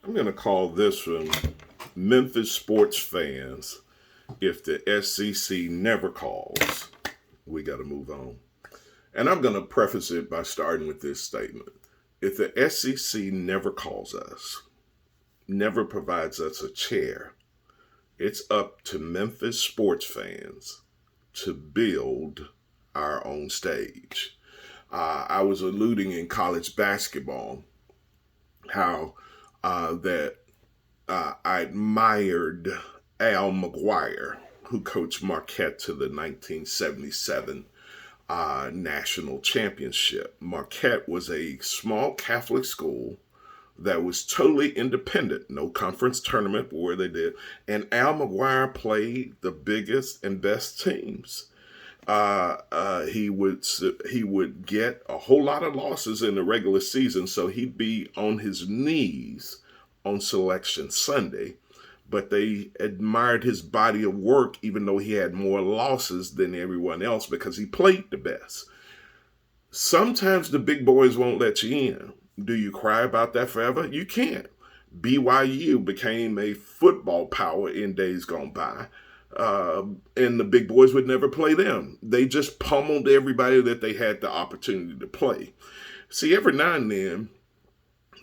I'm going to call this one Memphis sports fans. If the SEC never calls, we got to move on. And I'm going to preface it by starting with this statement. If the SEC never calls us, never provides us a chair, it's up to Memphis sports fans to build our own stage. I was alluding in college basketball how I admired Al McGuire, who coached Marquette to the 1977 national championship. Marquette was a small Catholic school that was totally independent, no conference tournament where they did. And Al McGuire played the biggest and best teams. He would get a whole lot of losses in the regular season, so he'd be on his knees on Selection Sunday. But they admired his body of work, even though he had more losses than everyone else because he played the best. Sometimes the big boys won't let you in. Do you cry about that forever? You can't. BYU became a football power in days gone by. And the big boys would never play them. They just pummeled everybody that they had the opportunity to play. See, every now and then,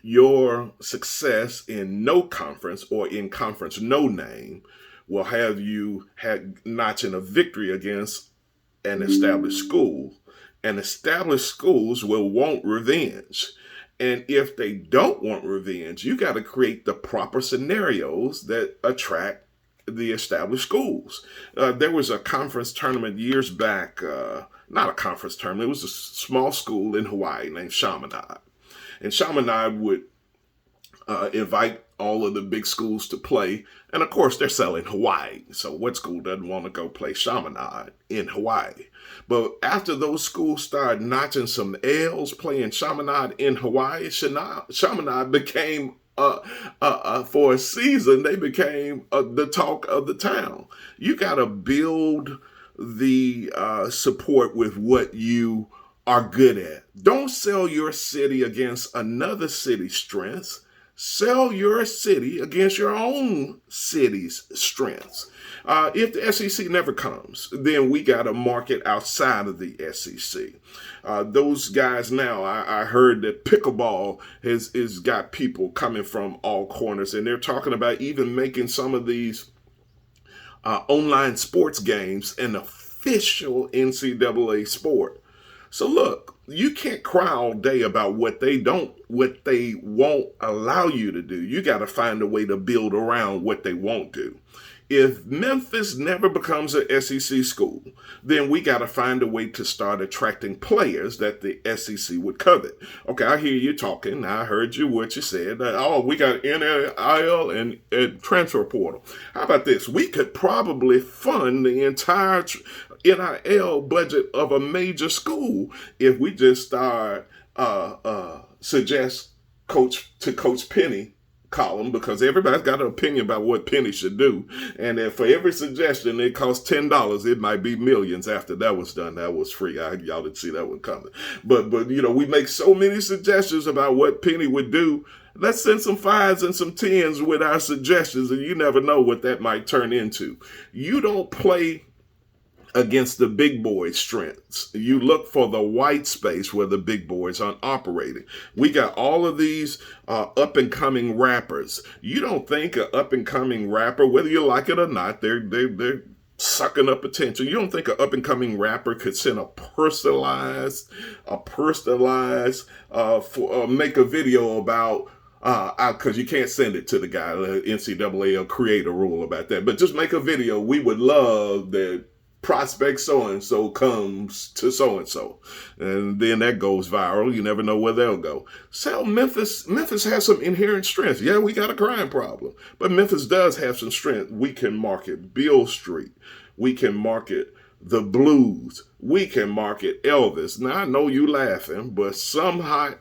your success in no conference or in conference no name will have you notching a victory against an established school. And established schools will want revenge. And if they don't want revenge, you got to create the proper scenarios that attract the established schools. There was a conference tournament years back, not a conference tournament, it was a small school in Hawaii named Chaminade. And Chaminade would invite all of the big schools to play. And of course, they're selling Hawaii. So what school doesn't want to go play Chaminade in Hawaii? But after those schools started notching some L's playing Chaminade in Hawaii, Chaminade became, for a season, they became the talk of the town. You got to build the support with what you are good at. Don't sell your city against another city's strengths. Sell your city against your own city's strengths. If the SEC never comes, then we got a market outside of the SEC. Those guys now, I heard that pickleball has got people coming from all corners, and they're talking about even making some of these online sports games an official NCAA sport. So look, you can't cry all day about what they won't allow you to do. You got to find a way to build around what they won't do. If Memphis never becomes an SEC school, then we got to find a way to start attracting players that the SEC would covet. Okay, I hear you talking. I heard you what you said. We got NIL and transfer portal. How about this? We could probably fund the entire NIL budget of a major school if we just start suggest Coach Penny column, because everybody's got an opinion about what Penny should do, and then for every suggestion it costs $10, it might be millions after that was done. That was free. Y'all didn't see that one coming. But we make so many suggestions about what Penny would do. Let's send some 5s and some 10s with our suggestions, and you never know what that might turn into. You don't play against the big boys' strengths. You look for the white space where the big boys aren't operating. We got all of these up-and-coming rappers. You don't think an up-and-coming rapper, whether you like it or not, they're sucking up attention. You don't think an up-and-coming rapper could send make a video about because you can't send it to the guy. NCAA will create a rule about that. But just make a video. We would love that prospect so-and-so comes to so-and-so. And then that goes viral. You never know where they'll go. So Memphis has some inherent strength. Yeah, we got a crime problem. But Memphis does have some strength. We can market Beale Street. We can market the blues. We can market Elvis. Now, I know you laughing, but some hot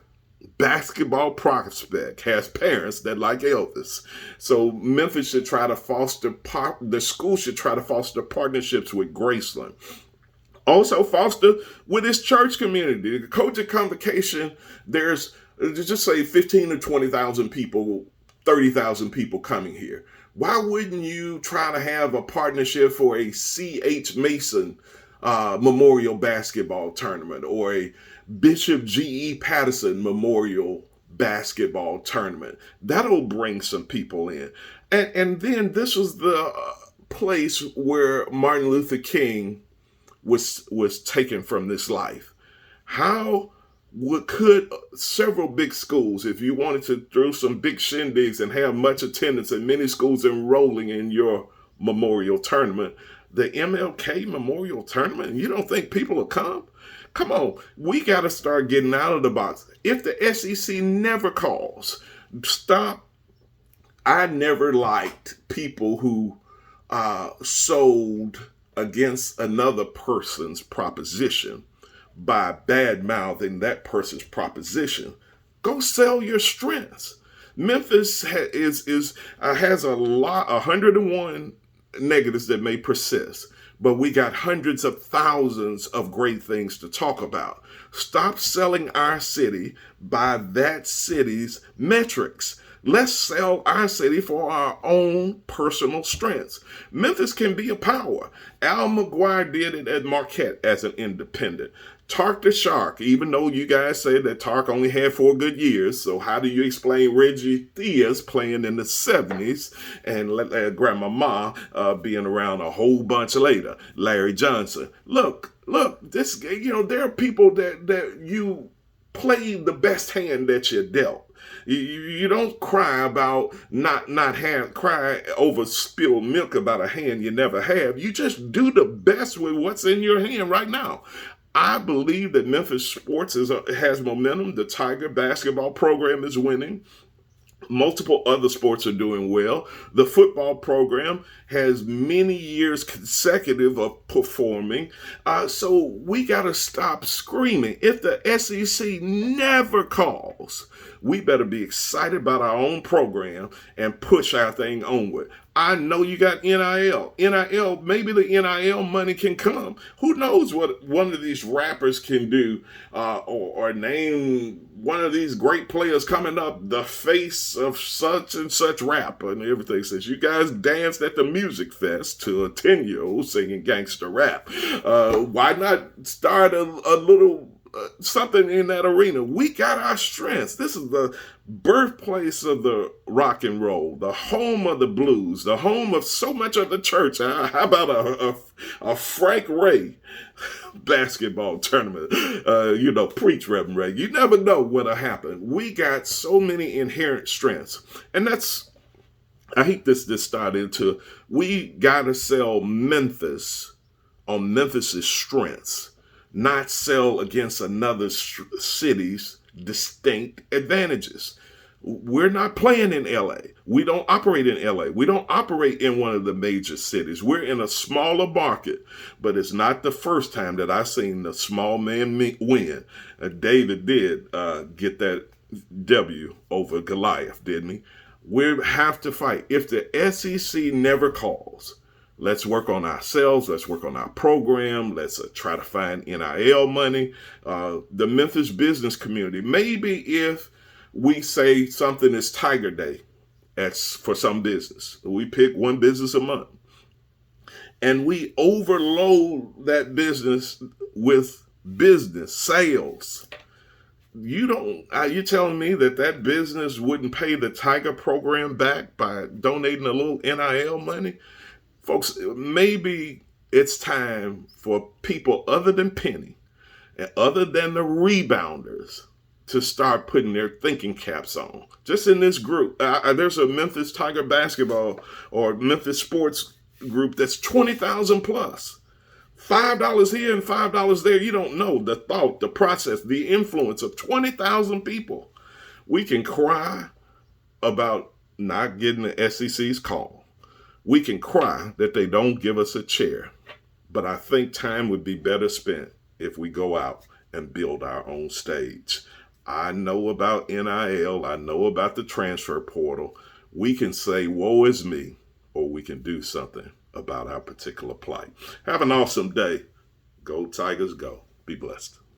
basketball prospect has parents that like Elvis. So Memphis should try to the school should try to foster partnerships with Graceland. Also foster with his church community. The Coaching Convocation, there's just say 15 to 20,000 people 30,000 people coming here. Why wouldn't you try to have a partnership for a C.H. Mason Memorial Basketball Tournament or a Bishop G.E. Patterson Memorial Basketball Tournament? That'll bring some people in. And then this was the place where Martin Luther King was taken from this life. How could several big schools, if you wanted to throw some big shindigs and have much attendance and many schools enrolling in your memorial tournament, the MLK Memorial Tournament, you don't think people will come? Come on, we got to start getting out of the box. If the SEC never calls, stop. I never liked people who sold against another person's proposition by bad mouthing that person's proposition. Go sell your strengths. Memphis has a lot, 101 negatives that may persist, but we got hundreds of thousands of great things to talk about. Stop selling our city by that city's metrics. Let's sell our city for our own personal strengths. Memphis can be a power. Al McGuire did it at Marquette as an independent. Tark the Shark, even though you guys say that Tark only had 4 good years, so how do you explain Reggie Theus playing in the 70s and Grandma Ma being around a whole bunch later? Larry Johnson. Look, this, there are people that you played the best hand that you dealt. You don't cry about cry over spilled milk about a hand you never have. You just do the best with what's in your hand right now. I believe that Memphis sports has momentum. The Tiger basketball program is winning. Multiple other sports are doing well. The football program has many years consecutive of performing. So we got to stop screaming. If the SEC never calls, we better be excited about our own program and push our thing onward. I know you got NIL. Maybe the NIL money can come. Who knows what one of these rappers can do or name one of these great players coming up, the face of such and such rap and everything. Says you guys danced at the music fest to a 10-year-old singing gangster rap. Why not start a little something in that arena? We got our strengths. This is the birthplace of the rock and roll, the home of the blues, the home of so much of the church. How about a Frank Ray basketball tournament? Preach, Reverend Ray. You never know what'll happen. We got so many inherent strengths. And I hate this started into, we got to sell Memphis on Memphis's strengths, not sell against another city's distinct advantages. We're not playing in LA. We don't operate in LA. We don't operate in one of the major cities. We're in a smaller market, but it's not the first time that I've seen the small man win. David did get that W over Goliath, didn't he? We have to fight. If the SEC never calls, let's work on ourselves. Let's work on our program. Let's try to find NIL money. The Memphis business community, maybe if we say something is Tiger Day for some business, we pick one business a month, and we overload that business with business sales. You're telling me that business wouldn't pay the Tiger program back by donating a little NIL money? Folks, maybe it's time for people other than Penny and other than the rebounders to start putting their thinking caps on. Just in this group, there's a Memphis Tiger basketball or Memphis sports group that's 20,000 plus. $5 here and $5 there. You don't know the thought, the process, the influence of 20,000 people. We can cry about not getting the SEC's call. We can cry that they don't give us a chair. But I think time would be better spent if we go out and build our own stage. I know about NIL. I know about the transfer portal. We can say, woe is me, or we can do something about our particular plight. Have an awesome day. Go Tigers, go. Be blessed.